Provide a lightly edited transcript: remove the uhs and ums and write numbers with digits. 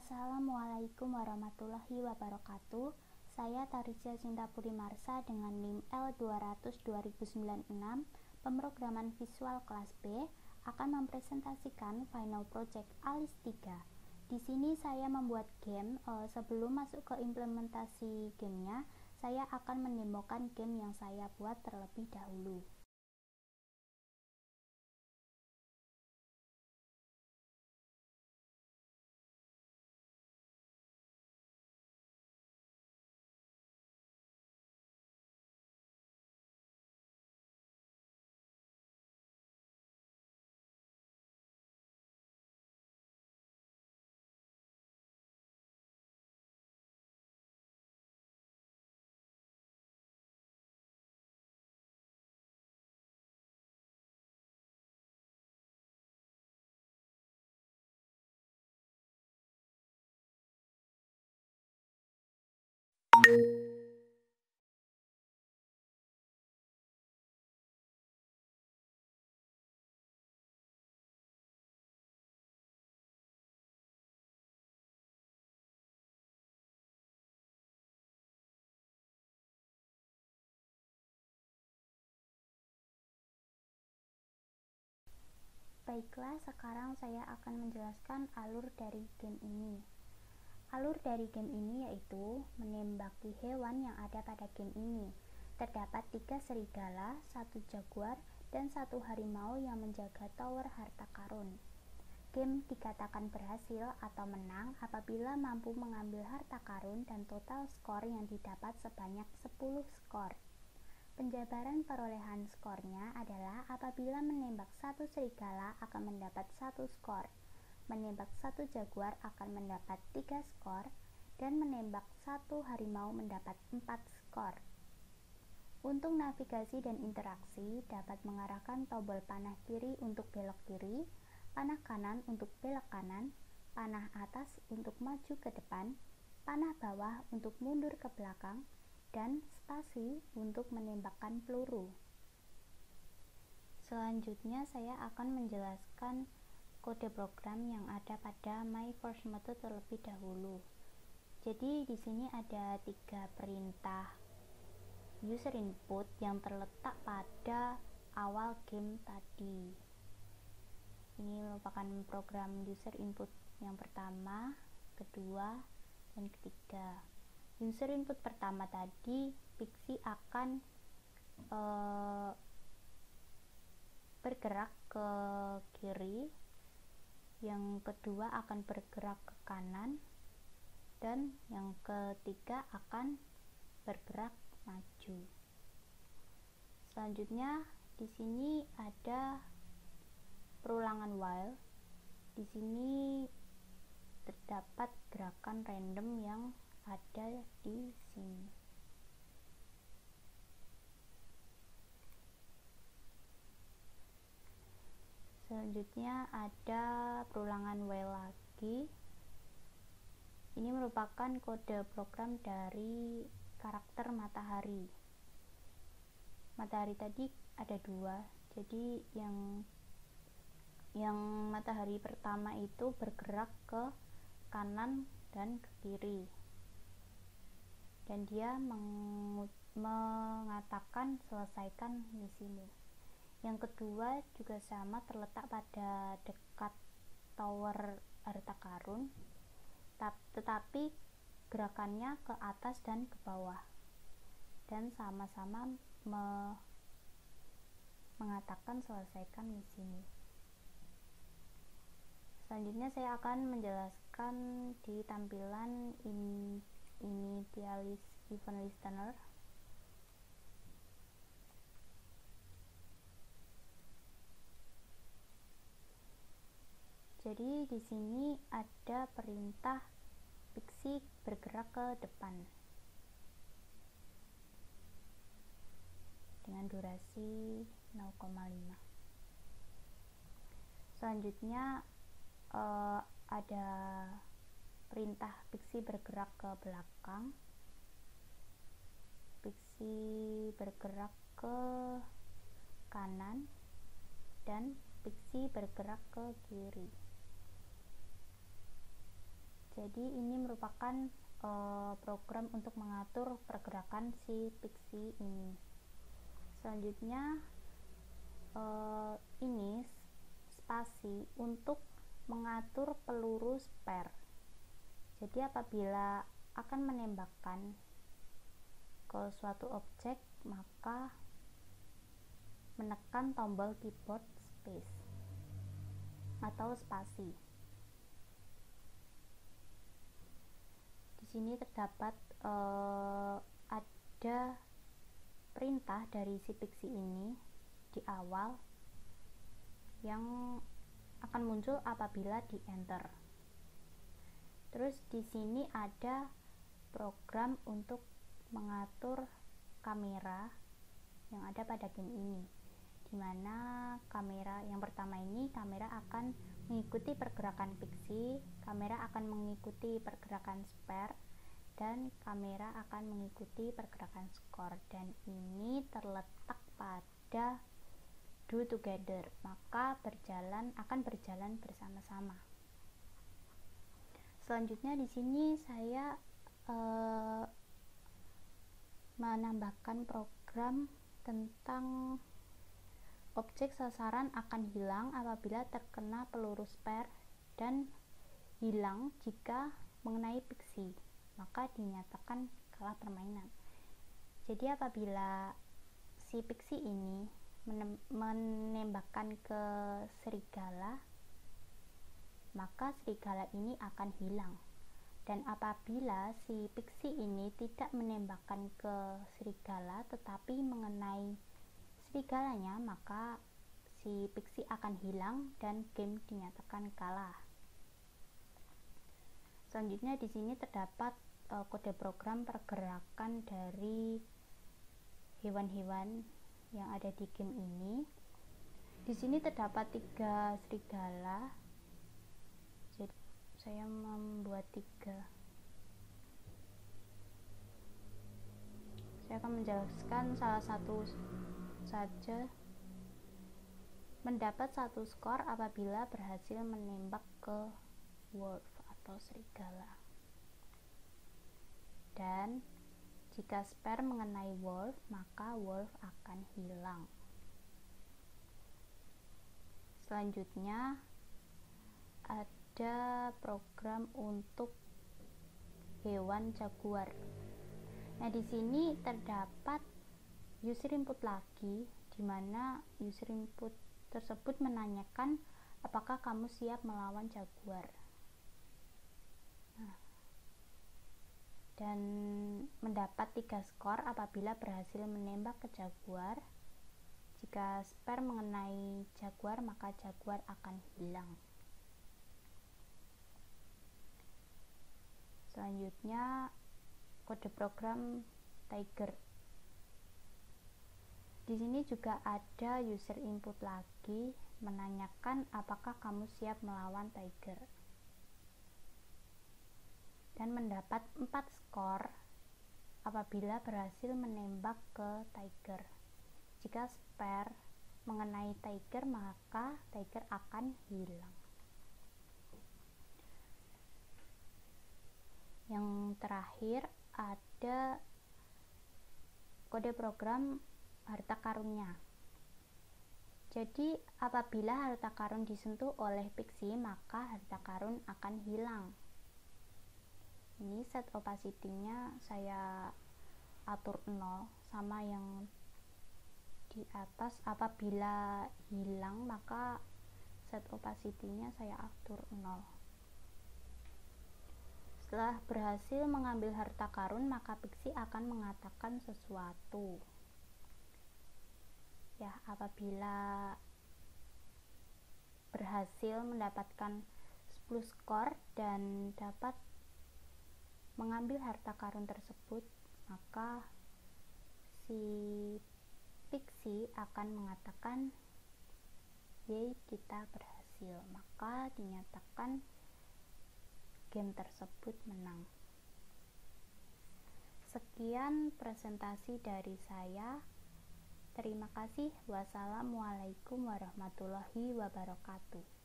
Assalamualaikum warahmatullahi wabarakatuh. Saya Tarisya Sintapuri Marsa dengan NIM L200-2096, pemrograman visual kelas B, akan mempresentasikan final project ALIS 3. Di sini saya membuat game. Sebelum masuk ke implementasi gamenya, saya akan mendemokan game yang saya buat terlebih dahulu. Baiklah, sekarang saya akan menjelaskan alur dari game ini. Alur dari game ini yaitu menembaki hewan yang ada pada game ini. Terdapat 3 serigala, 1 jaguar, dan 1 harimau yang menjaga tower harta karun. Game dikatakan berhasil atau menang apabila mampu mengambil harta karun dan total skor yang didapat sebanyak 10 skor. Penjabaran perolehan skornya adalah apabila menembak 1 serigala akan mendapat 1 skor, menembak 1 jaguar akan mendapat 3 skor, dan menembak 1 harimau mendapat 4 skor. Untuk navigasi dan interaksi, dapat mengarahkan tombol panah kiri untuk belok kiri, panah kanan untuk belok kanan, panah atas untuk maju ke depan, panah bawah untuk mundur ke belakang, dan spasi untuk menembakkan peluru. Selanjutnya saya akan menjelaskan kode program yang ada pada My First Method terlebih dahulu. Jadi di sini ada 3 perintah user input yang terletak pada awal game tadi. Ini merupakan program user input yang pertama, kedua, dan ketiga. User input pertama tadi, Pixie akan bergerak ke kiri, yang kedua akan bergerak ke kanan, dan yang ketiga akan bergerak maju. Selanjutnya di sini ada perulangan while. Di sini terdapat gerakan random yang ada di sini. Selanjutnya ada perulangan while lagi. Ini merupakan kode program dari karakter matahari. Matahari tadi ada 2. Jadi yang matahari pertama itu bergerak ke kanan dan ke kiri, dan dia mengatakan selesaikan misimu. Yang kedua juga sama, terletak pada dekat tower harta karun, tetapi gerakannya ke atas dan ke bawah, dan sama-sama mengatakan selesaikan misimu. Selanjutnya saya akan menjelaskan di tampilan initialize event listener. Jadi di sini ada perintah Pixie bergerak ke depan dengan durasi 0,5. Selanjutnya ada perintah Pixie bergerak ke belakang, Pixie bergerak ke kanan, dan Pixie bergerak ke kiri. Jadi ini merupakan program untuk mengatur pergerakan si Pixie ini. Selanjutnya ini spasi untuk mengatur peluru spare. Jadi apabila akan menembakkan ke suatu objek, maka menekan tombol keyboard space atau spasi. Di sini terdapat ada perintah dari si Pixie ini di awal yang akan muncul apabila di enter. Terus di sini ada program untuk mengatur kamera yang ada pada game ini, dimana kamera yang pertama ini, kamera akan mengikuti pergerakan Pixie, kamera akan mengikuti pergerakan spare, dan kamera akan mengikuti pergerakan skor. Dan ini terletak pada do together, maka akan berjalan bersama-sama. Selanjutnya di sini saya menambahkan program tentang objek sasaran akan hilang apabila terkena peluru spare dan hilang jika mengenai Pixie, maka dinyatakan kalah permainan. Jadi apabila si Pixie ini menembakkan ke serigala, maka serigala ini akan hilang. Dan apabila si Pixie ini tidak menembakkan ke serigala tetapi mengenai serigalanya, maka si Pixie akan hilang dan game dinyatakan kalah. Selanjutnya di sini terdapat kode program pergerakan dari hewan-hewan yang ada di game ini. Di sini terdapat 3 serigala. Jadi saya membuat 3. Saya akan menjelaskan salah satu saja. Mendapat 1 skor apabila berhasil menembak ke wolf atau serigala. Dan jika spare mengenai wolf, maka wolf akan hilang. Selanjutnya ada program untuk hewan jaguar. Nah, di sini terdapat user input lagi, di mana user input tersebut menanyakan apakah kamu siap melawan jaguar. Nah, dan mendapat 3 skor apabila berhasil menembak ke jaguar. Jika spare mengenai jaguar, maka jaguar akan hilang. Selanjutnya kode program tiger. Di sini juga ada user input lagi menanyakan apakah kamu siap melawan tiger. Dan mendapat 4 skor apabila berhasil menembak ke tiger. Jika spare mengenai tiger, maka tiger akan hilang. Yang terakhir ada kode program harta karunnya. Jadi apabila harta karun disentuh oleh Pixie, maka harta karun akan hilang. Ini set opacity-nya saya atur 0 sama yang di atas. Apabila hilang, maka set opacity-nya saya atur 0. Setelah berhasil mengambil harta karun, maka Pixie akan mengatakan sesuatu. Ya, apabila berhasil mendapatkan 10 skor dan dapat mengambil harta karun tersebut, maka si Pixie akan mengatakan, "Yeay, kita berhasil." Maka dinyatakan game tersebut menang. Sekian presentasi dari saya. Terima kasih. Wassalamualaikum warahmatullahi wabarakatuh.